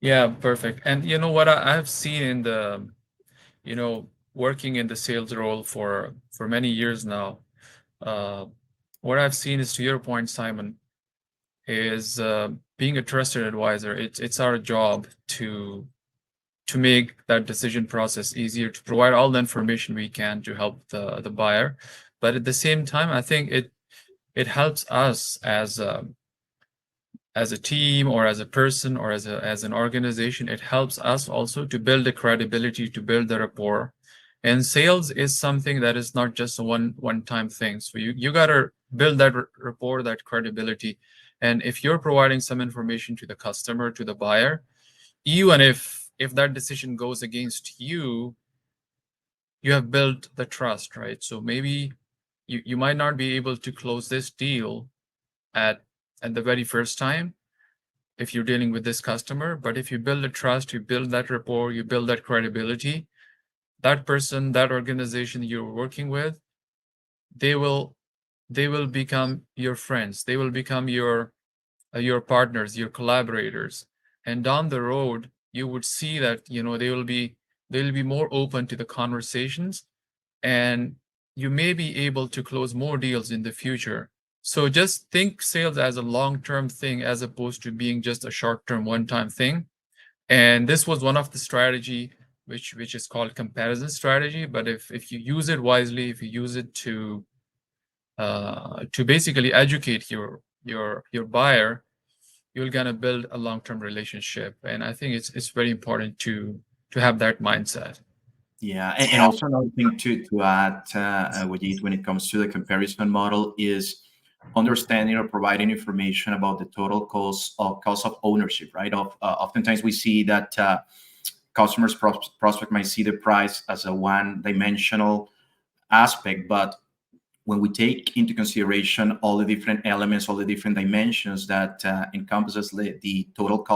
Yeah, perfect. And you know what I've seen in the, working in the sales role for many years now, uh, what I've seen is, to your point, Simon, is being a trusted advisor. It's our job to make that decision process easier, to provide all the information we can to help the buyer. But at the same time, I think it helps us as a team or as a person or as an organization. It helps us also to build the credibility, to build the rapport. And sales is something that is not just a one time thing. So you gotta build that rapport, that credibility. And if you're providing some information to the customer, to the buyer, even if that decision goes against you, you have built the trust, right? So maybe you might not be able to close this deal at the very first time if you're dealing with this customer, but if you build a trust, you build that rapport, you build that credibility, that person, that organization you're working with, they will they will become your friends, they will become your partners, your collaborators. And down the road, you would see that, they'll be more open to the conversations, and you may be able to close more deals in the future. So just think sales as a long-term thing as opposed to being just a short-term one-time thing. And this was one of the strategy which is called comparison strategy. But if you use it wisely, if you use it to basically educate your buyer, you're gonna build a long-term relationship. And I think it's very important to have that mindset. Yeah, and also another thing to add, Wajid, when it comes to the comparison model is understanding or providing information about the total cost of ownership, right? Oftentimes we see that prospect might see the price as a one-dimensional aspect, but when we take into consideration all the different elements, all the different dimensions that encompasses the total